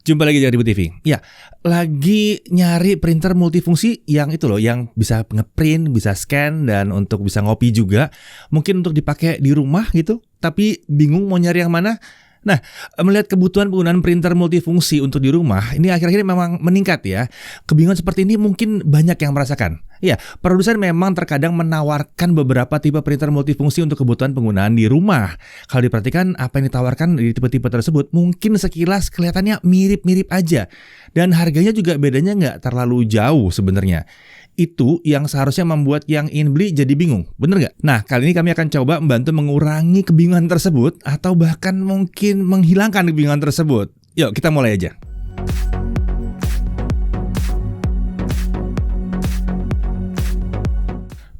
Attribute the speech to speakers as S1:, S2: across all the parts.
S1: Jumpa lagi di Ribu TV. Ya, lagi nyari printer multifungsi yang itu loh, yang bisa ngeprint, bisa scan, dan untuk bisa ngopi juga. Mungkin untuk dipakai di rumah gitu, tapi bingung mau nyari yang mana. Nah, melihat kebutuhan penggunaan printer multifungsi untuk di rumah, ini akhir-akhir ini memang meningkat ya. Kebingungan seperti ini mungkin banyak yang merasakan. Ya, produsen memang terkadang menawarkan beberapa tipe printer multifungsi untuk kebutuhan penggunaan di rumah. Kalau diperhatikan apa yang ditawarkan di tipe-tipe tersebut, mungkin sekilas kelihatannya mirip-mirip aja. Dan harganya juga bedanya nggak terlalu jauh sebenarnya. Itu yang seharusnya membuat yang ingin beli jadi bingung, bener nggak? Nah, kali ini kami akan coba membantu mengurangi kebingungan tersebut atau bahkan mungkin menghilangkan kebingungan tersebut. Yuk, kita mulai aja.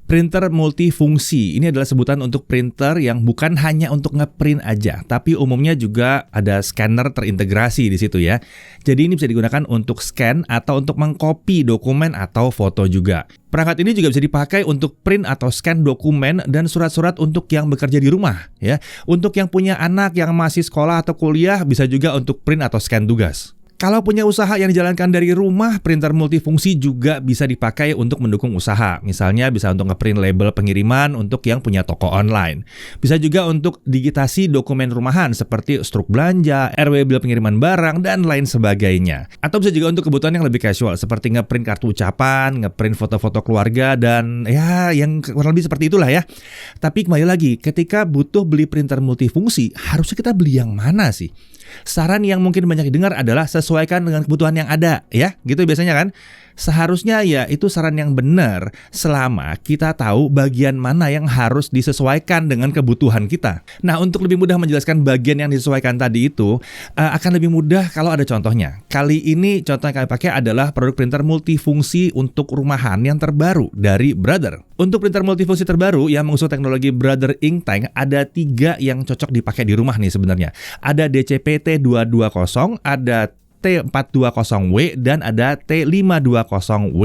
S1: Printer multifungsi, ini adalah sebutan untuk printer yang bukan hanya untuk ngeprint aja, tapi umumnya juga ada scanner terintegrasi di situ ya. Jadi ini bisa digunakan untuk scan atau untuk mengcopy dokumen atau foto juga. Perangkat ini juga bisa dipakai untuk print atau scan dokumen dan surat-surat untuk yang bekerja di rumah ya. Untuk yang punya anak yang masih sekolah atau kuliah bisa juga untuk print atau scan tugas. Kalau punya usaha yang dijalankan dari rumah, printer multifungsi juga bisa dipakai untuk mendukung usaha. Misalnya bisa untuk ngeprint label pengiriman untuk yang punya toko online. Bisa juga untuk digitasi dokumen rumahan seperti struk belanja, RW bill pengiriman barang, dan lain sebagainya. Atau bisa juga untuk kebutuhan yang lebih casual seperti ngeprint kartu ucapan, ngeprint foto-foto keluarga, dan ya yang kurang lebih seperti itulah ya. Tapi kembali lagi, ketika butuh beli printer multifungsi, harusnya kita beli yang mana sih? Saran yang mungkin banyak didengar adalah sesuaikan dengan kebutuhan yang ada, ya, gitu biasanya kan. Seharusnya ya itu saran yang benar selama kita tahu bagian mana yang harus disesuaikan dengan kebutuhan kita. Nah, untuk lebih mudah menjelaskan bagian yang disesuaikan tadi itu akan lebih mudah kalau ada contohnya. Kali ini contoh yang kami pakai adalah produk printer multifungsi untuk rumahan yang terbaru dari Brother. Untuk printer multifungsi terbaru yang mengusung teknologi Brother Inktank ada 3 yang cocok dipakai di rumah nih sebenarnya. Ada DCP T220, ada T420W dan ada T520W.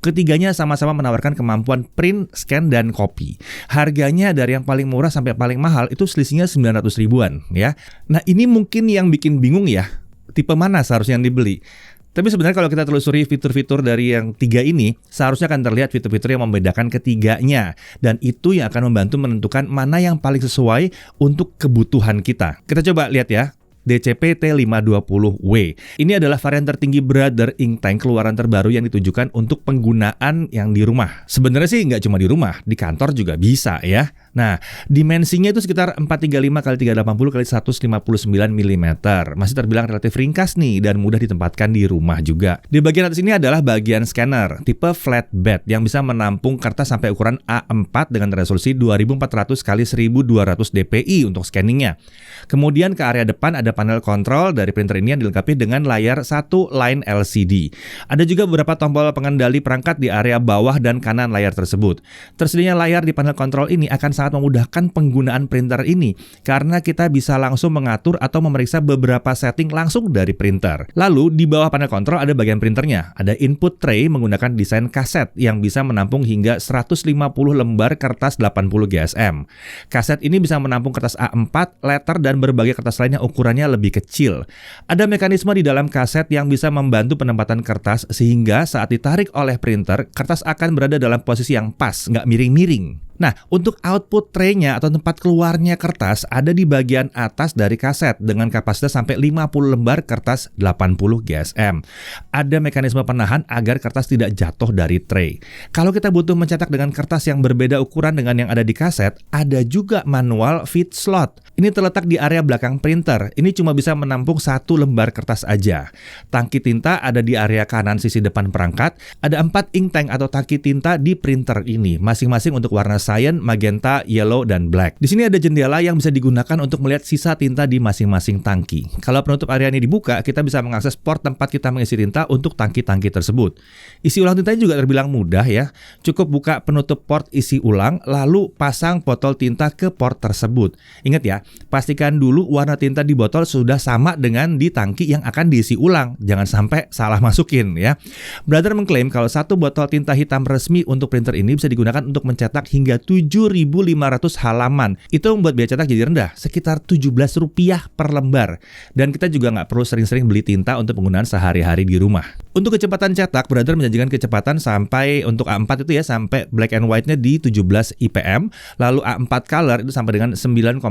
S1: Ketiganya sama-sama menawarkan kemampuan print, scan, dan copy. Harganya dari yang paling murah sampai paling mahal itu selisihnya 900 ribuan ya. Nah, ini mungkin yang bikin bingung ya. Tipe mana seharusnya yang dibeli? Tapi sebenarnya kalau kita telusuri fitur-fitur dari yang 3 ini, seharusnya akan terlihat fitur-fitur yang membedakan ketiganya. Dan itu yang akan membantu menentukan mana yang paling sesuai untuk kebutuhan kita. Kita coba lihat ya. DCP T520W. Ini adalah varian tertinggi Brother Inktank keluaran terbaru yang ditujukan untuk penggunaan yang di rumah. Sebenarnya sih nggak cuma di rumah, di kantor juga bisa ya. Nah, dimensinya itu sekitar 435x380x159 mm. Masih terbilang relatif ringkas nih dan mudah ditempatkan di rumah juga. Di bagian atas ini adalah bagian scanner tipe flatbed yang bisa menampung kertas sampai ukuran A4 dengan resolusi 2400x1200 dpi untuk scanningnya. Kemudian ke area depan ada panel kontrol dari printer ini yang dilengkapi dengan layar 1 line LCD. Ada juga beberapa tombol pengendali perangkat di area bawah dan kanan layar tersebut. Tersedianya layar di panel kontrol ini akan sangat memudahkan penggunaan printer ini karena kita bisa langsung mengatur atau memeriksa beberapa setting langsung dari printer. Lalu di bawah panel kontrol ada bagian printernya. Ada input tray menggunakan desain kaset yang bisa menampung hingga 150 lembar kertas 80 GSM. Kaset ini bisa menampung kertas A4, letter, dan berbagai kertas lainnya ukurannya lebih kecil. Ada mekanisme di dalam kaset yang bisa membantu penempatan kertas sehingga saat ditarik oleh printer, kertas akan berada dalam posisi yang pas, nggak miring-miring. Nah, untuk output tray-nya atau tempat keluarnya kertas ada di bagian atas dari kaset dengan kapasitas sampai 50 lembar kertas 80 GSM. Ada mekanisme penahan agar kertas tidak jatuh dari tray. Kalau kita butuh mencetak dengan kertas yang berbeda ukuran dengan yang ada di kaset, ada juga manual feed slot. Ini terletak di area belakang printer. Ini cuma bisa menampung 1 lembar kertas aja. Tangki tinta ada di area kanan sisi depan perangkat. Ada 4 inktank atau tangki tinta di printer ini, masing-masing untuk warna cyan, magenta, yellow, dan black. Di sini ada jendela yang bisa digunakan untuk melihat sisa tinta di masing-masing tangki. Kalau penutup area ini dibuka, kita bisa mengakses port tempat kita mengisi tinta untuk tangki-tangki tersebut. Isi ulang tintanya juga terbilang mudah ya. Cukup buka penutup port isi ulang, lalu pasang botol tinta ke port tersebut. Ingat ya, pastikan dulu warna tinta di botol sudah sama dengan di tangki yang akan diisi ulang. Jangan sampai salah masukin ya. Brother mengklaim kalau 1 botol tinta hitam resmi untuk printer ini bisa digunakan untuk mencetak hingga ada 7.500 halaman. Itu membuat biaya cetak jadi rendah, sekitar Rp17 per lembar. Dan kita juga nggak perlu sering-sering beli tinta untuk penggunaan sehari-hari di rumah. Untuk kecepatan cetak, Brother menjanjikan kecepatan sampai untuk A4 itu ya, sampai black and white-nya di 17 IPM, lalu A4 color itu sampai dengan 9,5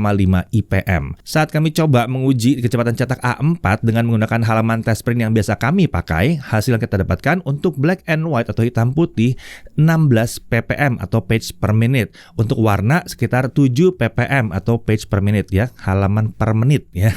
S1: IPM. Saat kami coba menguji kecepatan cetak A4 dengan menggunakan halaman test print yang biasa kami pakai, hasil yang kita dapatkan untuk black and white atau hitam putih 16 ppm atau page per minute. Untuk warna sekitar 7 ppm atau page per minute ya, halaman per menit ya.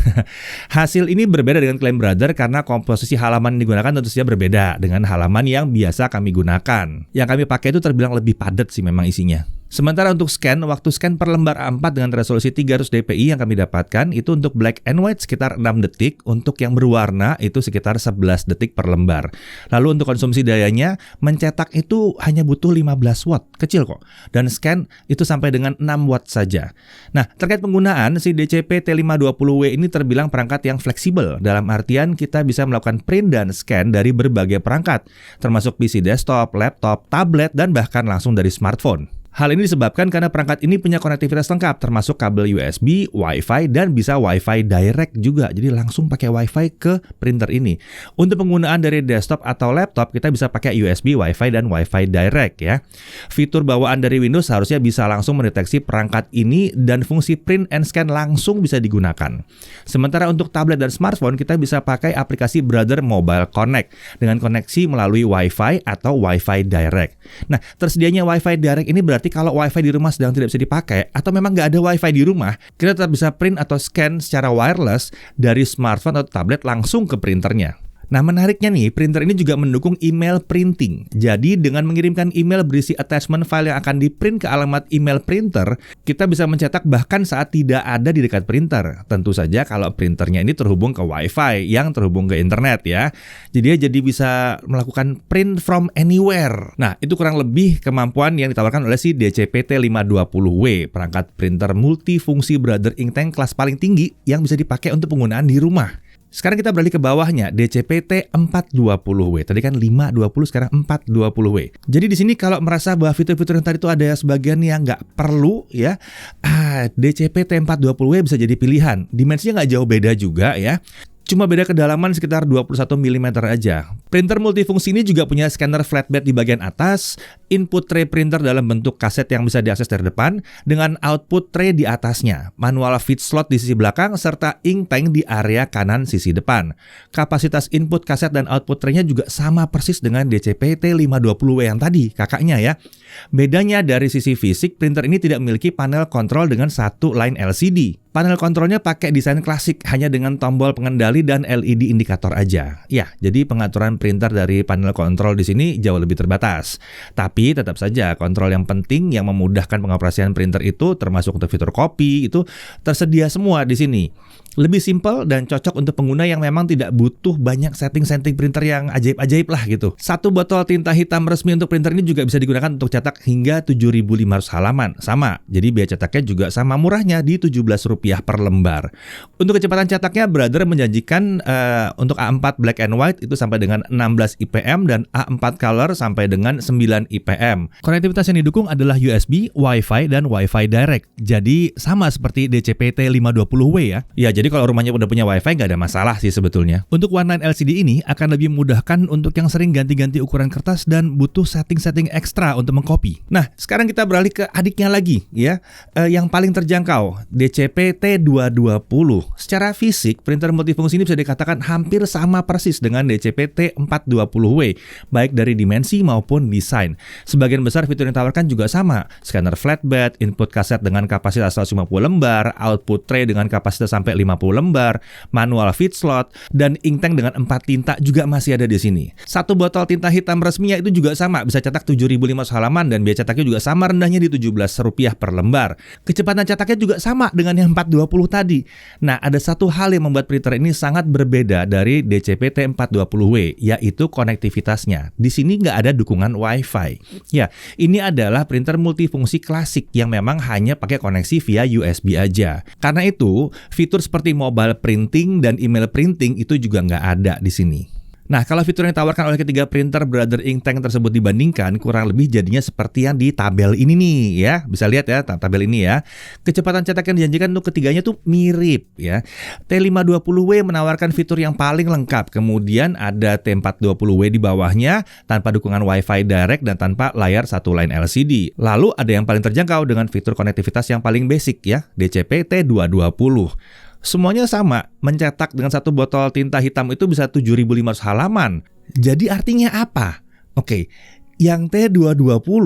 S1: Hasil ini berbeda dengan klaim Brother karena komposisi halaman yang digunakan tentu saja berbeda dengan halaman yang biasa kami gunakan. Yang kami pakai itu terbilang lebih padat sih memang isinya. Sementara untuk scan, waktu scan per lembar A4 dengan resolusi 300 dpi yang kami dapatkan itu untuk black and white sekitar 6 detik, untuk yang berwarna itu sekitar 11 detik per lembar. Lalu untuk konsumsi dayanya, mencetak itu hanya butuh 15 watt, kecil kok. Dan scan itu sampai dengan 6 watt saja. Nah, terkait penggunaan, si DCP T520W ini terbilang perangkat yang fleksibel. Dalam artian kita bisa melakukan print dan scan dari berbagai perangkat, termasuk PC desktop, laptop, tablet, dan bahkan langsung dari smartphone. Hal ini disebabkan karena perangkat ini punya konektivitas lengkap, termasuk kabel USB, Wi-Fi, dan bisa Wi-Fi direct juga. Jadi langsung pakai Wi-Fi ke printer ini. Untuk penggunaan dari desktop atau laptop, kita bisa pakai USB, Wi-Fi, dan Wi-Fi direct ya. Fitur bawaan dari Windows harusnya bisa langsung mendeteksi perangkat ini dan fungsi print and scan langsung bisa digunakan. Sementara untuk tablet dan smartphone, kita bisa pakai aplikasi Brother Mobile Connect dengan koneksi melalui Wi-Fi atau Wi-Fi direct. Nah, tersedianya Wi-Fi direct ini berarti kalau Wi-Fi di rumah sedang tidak bisa dipakai atau memang nggak ada Wi-Fi di rumah, kita tetap bisa print atau scan secara wireless dari smartphone atau tablet langsung ke printernya. Nah, menariknya nih, printer ini juga mendukung email printing. Jadi, dengan mengirimkan email berisi attachment file yang akan di-print ke alamat email printer, kita bisa mencetak bahkan saat tidak ada di dekat printer. Tentu saja kalau printernya ini terhubung ke Wi-Fi yang terhubung ke internet ya. Jadi bisa melakukan print from anywhere. Nah, itu kurang lebih kemampuan yang ditawarkan oleh si DCP T520W, perangkat printer multifungsi Brother Inktank kelas paling tinggi yang bisa dipakai untuk penggunaan di rumah. Sekarang kita beralih ke bawahnya, DCP T420W. Tadi kan 520, sekarang 420W. Jadi di sini kalau merasa bahwa fitur-fitur yang tadi itu ada sebagian yang nggak perlu ya, DCP T420W bisa jadi pilihan. Dimensinya nggak jauh beda juga ya. Cuma beda kedalaman sekitar 21 mm aja. Printer multifungsi ini juga punya scanner flatbed di bagian atas, input tray printer dalam bentuk kaset yang bisa diakses dari depan, dengan output tray di atasnya, manual feed slot di sisi belakang, serta ink tank di area kanan sisi depan. Kapasitas input kaset dan output tray-nya juga sama persis dengan DCP T520W yang tadi, kakaknya ya. Bedanya dari sisi fisik, printer ini tidak memiliki panel kontrol dengan satu line LCD. Panel kontrolnya pakai desain klasik, hanya dengan tombol pengendali dan LED indikator aja. Ya, jadi pengaturan printer dari panel kontrol di sini jauh lebih terbatas. Tapi tetap saja kontrol yang penting yang memudahkan pengoperasian printer itu, termasuk untuk fitur copy, itu tersedia semua di sini. Lebih simpel dan cocok untuk pengguna yang memang tidak butuh banyak setting-setting printer yang ajaib-ajaib lah gitu. Satu botol tinta hitam resmi untuk printer ini juga bisa digunakan untuk cetak hingga 7.500 halaman. Sama, jadi biaya cetaknya juga sama murahnya di Rp17 per lembar. Untuk kecepatan cetaknya, Brother menjanjikan untuk A4 black and white itu sampai dengan 16 IPM dan A4 color sampai dengan 9 IPM. Konektivitas yang didukung adalah USB, Wi-Fi, dan Wi-Fi direct. Jadi sama seperti DCP T520W ya. Ya, jadi kalau rumahnya udah punya Wi-Fi nggak ada masalah sih sebetulnya. Untuk warna LCD ini akan lebih memudahkan untuk yang sering ganti-ganti ukuran kertas dan butuh setting-setting ekstra untuk mengcopy. Nah, sekarang kita beralih ke adiknya lagi ya, yang paling terjangkau, DCP T220. Secara fisik, printer multifungsi ini bisa dikatakan hampir sama persis dengan DCP T420W, baik dari dimensi maupun desain. Sebagian besar fitur yang ditawarkan juga sama, scanner flatbed, input kaset dengan kapasitas 150 lembar, output tray dengan kapasitas sampai 50 lembar, manual feed slot, dan ink tank dengan 4 tinta juga masih ada di sini. Satu botol tinta hitam resminya itu juga sama, bisa cetak 7.500 halaman dan biaya cetaknya juga sama rendahnya di Rp17 per lembar. Kecepatan cetaknya juga sama dengan yang 420 tadi. Nah, ada satu hal yang membuat printer ini sangat berbeda dari DCP T420W, yaitu konektivitasnya. Di sini nggak ada dukungan Wi-Fi. Ya, ini adalah printer multifungsi klasik yang memang hanya pakai koneksi via USB aja. Karena itu, fitur seperti mobile printing dan email printing itu juga nggak ada di sini. Nah, kalau fitur yang ditawarkan oleh ketiga printer Brother Inktank tersebut dibandingkan, kurang lebih jadinya seperti yang di tabel ini nih ya. Bisa lihat ya tabel ini ya. Kecepatan cetak yang dijanjikan untuk ketiganya tuh mirip ya. T520W menawarkan fitur yang paling lengkap. Kemudian ada T420W di bawahnya tanpa dukungan Wi-Fi direct dan tanpa layar satu line LCD. Lalu ada yang paling terjangkau dengan fitur konektivitas yang paling basic ya, DCP T220. Semuanya sama, mencetak dengan satu botol tinta hitam itu bisa 7.500 halaman. Jadi artinya apa? Oke, yang T220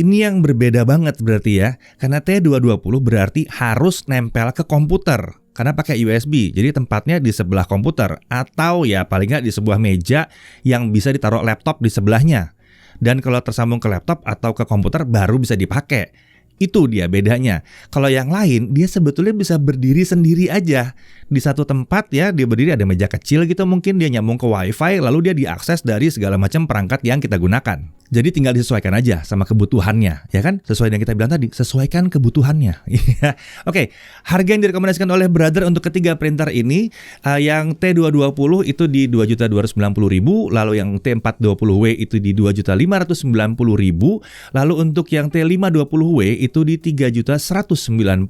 S1: ini yang berbeda banget berarti ya. Karena T220 berarti harus nempel ke komputer. Karena pakai USB, jadi tempatnya di sebelah komputer. Atau ya paling nggak di sebuah meja yang bisa ditaruh laptop di sebelahnya. Dan kalau tersambung ke laptop atau ke komputer baru bisa dipakai. Itu dia bedanya. Kalau yang lain, dia sebetulnya bisa berdiri sendiri aja. Di satu tempat ya, dia berdiri ada meja kecil gitu, mungkin dia nyambung ke Wi-Fi, lalu dia diakses dari segala macam perangkat yang kita gunakan. Jadi tinggal disesuaikan aja sama kebutuhannya, ya kan? Sesuai yang kita bilang tadi, sesuaikan kebutuhannya. Oke, harga yang direkomendasikan oleh Brother untuk ketiga printer ini, yang T220 itu di 2.290.000, lalu yang T420W itu di 2.590.000, lalu untuk yang T520W itu di 3.190.000.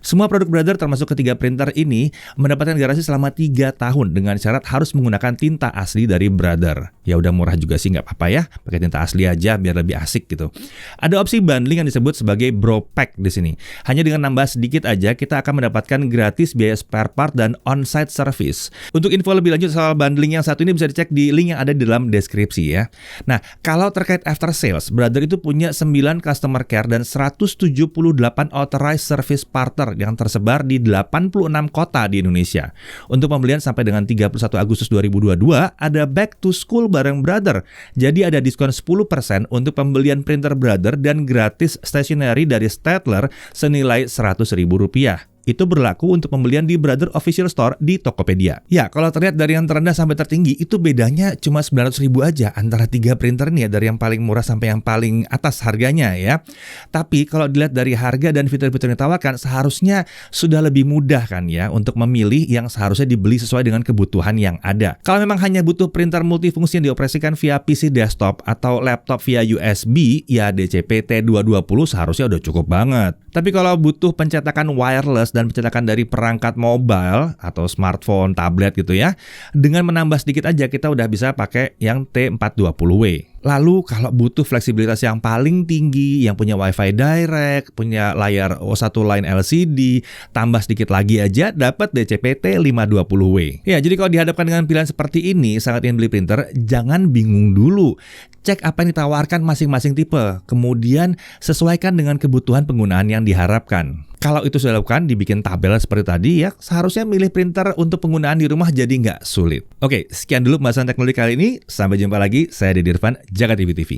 S1: Semua produk Brother termasuk ketiga printer ini mendapatkan garansi selama 3 tahun dengan syarat harus menggunakan tinta asli dari Brother. Ya udah murah juga sih, nggak apa-apa ya. Pakai tinta asli aja biar lebih asik gitu. Ada opsi bundling yang disebut sebagai Bro Pack di sini. Hanya dengan nambah sedikit aja kita akan mendapatkan gratis biaya spare part dan on-site service. Untuk info lebih lanjut soal bundling yang satu ini bisa dicek di link yang ada di dalam deskripsi ya. Nah, kalau terkait after sales, Brother itu punya 9 customer care dan 178 authorized service partner yang tersebar di 86 kota di Indonesia. Untuk pembelian sampai dengan 31 Agustus 2022 ada back to school bareng Brother. Jadi ada diskon 10% untuk pembelian printer Brother dan gratis stationery dari Staedtler senilai Rp100.000. Itu berlaku untuk pembelian di Brother Official Store di Tokopedia. Ya, kalau terlihat dari yang terendah sampai tertinggi, itu bedanya cuma 900.000 aja antara 3 printer nih ya, dari yang paling murah sampai yang paling atas harganya ya. Tapi kalau dilihat dari harga dan fitur-fitur yang ditawarkan, seharusnya sudah lebih mudah kan ya untuk memilih yang seharusnya dibeli sesuai dengan kebutuhan yang ada. Kalau memang hanya butuh printer multifungsi yang dioperasikan via PC desktop atau laptop via USB, ya DCP T220 seharusnya udah cukup banget. Tapi kalau butuh pencetakan wireless dan pencetakan dari perangkat mobile atau smartphone, tablet gitu ya, dengan menambah sedikit aja kita udah bisa pakai yang T420W. Lalu kalau butuh fleksibilitas yang paling tinggi, yang punya Wi-Fi direct, punya layar satu line LCD, tambah sedikit lagi aja dapat DCP T520W. Ya, jadi kalau dihadapkan dengan pilihan seperti ini, sangat ingin beli printer, jangan bingung dulu. Cek apa yang ditawarkan masing-masing tipe, kemudian sesuaikan dengan kebutuhan penggunaan yang diharapkan. Kalau itu sudah dilakukan, dibikin tabel seperti tadi ya, seharusnya milih printer untuk penggunaan di rumah jadi nggak sulit. Oke, sekian dulu pembahasan teknologi kali ini. Sampai jumpa lagi, saya Deddy Irfan, Jaga TV TV.